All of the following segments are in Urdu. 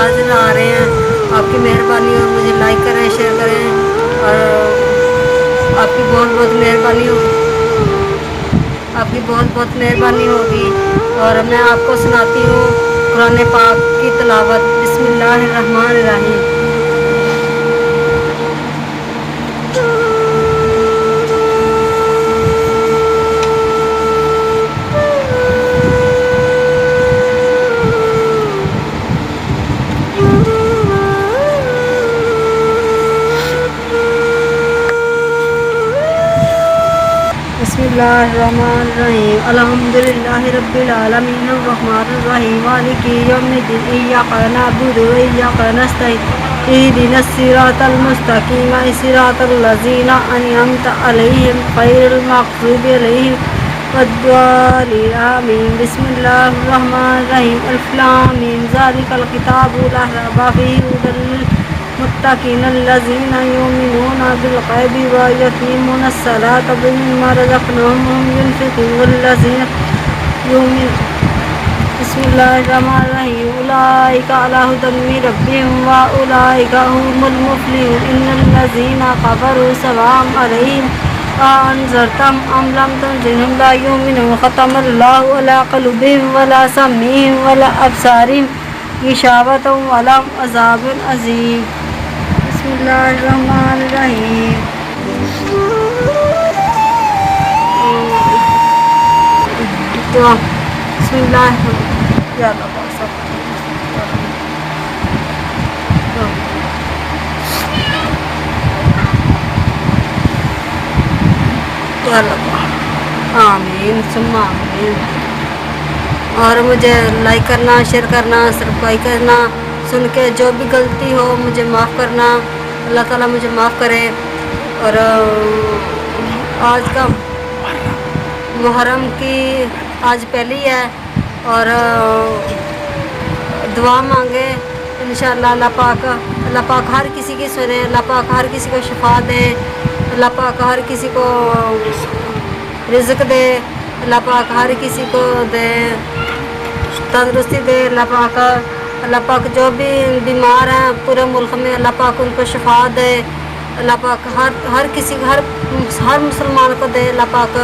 نظر آ رہے ہیں، آپ کی مہربانی ہو، مجھے لائک کریں، شیئر کریں، اور آپ کی بہت بہت مہربانی ہوگی، آپ کی بہت بہت مہربانی ہوگی۔ اور میں آپ کو سناتی ہوں قرآن پاک کی تلاوت۔ بسم اللہ الرحمن الرحیم۔ بسم اللہ الرحمن الرحیم۔ الحمدللہ رب العالمین الرحمن الرحیم مالک یوم الدین، ایاک نعبد و ایاک نستعین، اہدنا الصراط المستقیم صراط الذین انعمت علیہم غیر المغضوب علیہم ولا الضالین آمین۔ بسم اللہ الرحمن الرحیم۔ الف لام میم، ذالک الکتاب لا ریب فیہ ھدی للمتقین الذین یؤمنون بالغیب ویقیمون الصلاۃ ومما رزقناہم ينفقون والذین یؤمنون۔ بسم اللہ الرحمن الرحیم۔ اولئک علی ھدی من ربہم واولئک ھم المفلحون۔ ان الذین کفروا سواء علیہم اانذرتہم ام لم تنذرہم لا یؤمنون۔ ختم اللہ علی قلوبہم وعلی سمعہم وعلی ابصارہم غشاوۃ ولہم عذاب عظیم۔ بسم اللہ الرحمن الرحیم۔ بسم اللہ یا اللہ آمین ثم آمین۔ اور مجھے لائک کرنا، شیئر کرنا، سبسکرائب کرنا، سن کے جو بھی غلطی ہو مجھے معاف کرنا، اللہ تعالیٰ مجھے معاف کرے۔ اور آج کا محرم کی آج پہلی ہے، اور دعا مانگے انشاءاللہ اللہ پاک ہر کسی کی سنے، اللہ پاک ہر کسی کو شفا دے، اللہ پاک ہر کسی کو رزق دے، اللہ پاک ہر کسی کو دے تندرستی دے، اللہ پاک جو بھی بیمار ہیں پورے ملک میں اللہ پاک ان کو شفا دے، اللہ پاک ہر کسی ہر مسلمان کو دے، اللہ پاک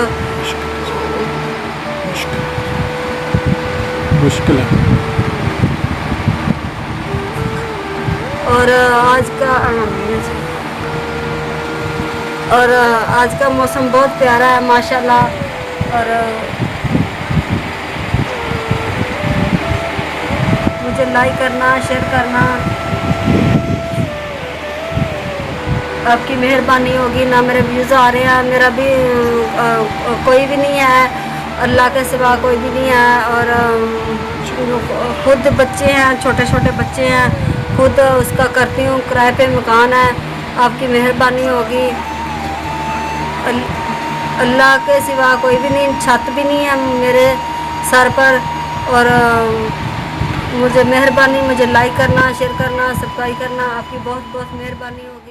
مشکل ہے۔ اور آج کا موسم بہت پیارا ہے ماشاءاللہ۔ اور مجھے لائک کرنا، شیئر کرنا، آپ کی مہربانی ہوگی۔ نہ میرے ویوز آ رہے ہیں، میرا بھی کوئی بھی نہیں ہے، اللہ کے سوا کوئی بھی نہیں ہے، اور خود بچے ہیں، چھوٹے چھوٹے بچے ہیں، خود اس کا کرتی ہوں، کرائے پہ مکان ہے، آپ کی مہربانی ہوگی۔ اللہ کے سوا کوئی بھی نہیں، چھت بھی نہیں ہے میرے سر پر، اور مجھے مہربانی، مجھے لائک کرنا، شیئر کرنا، سبسکرائب کرنا، آپ کی بہت بہت مہربانی ہوگی۔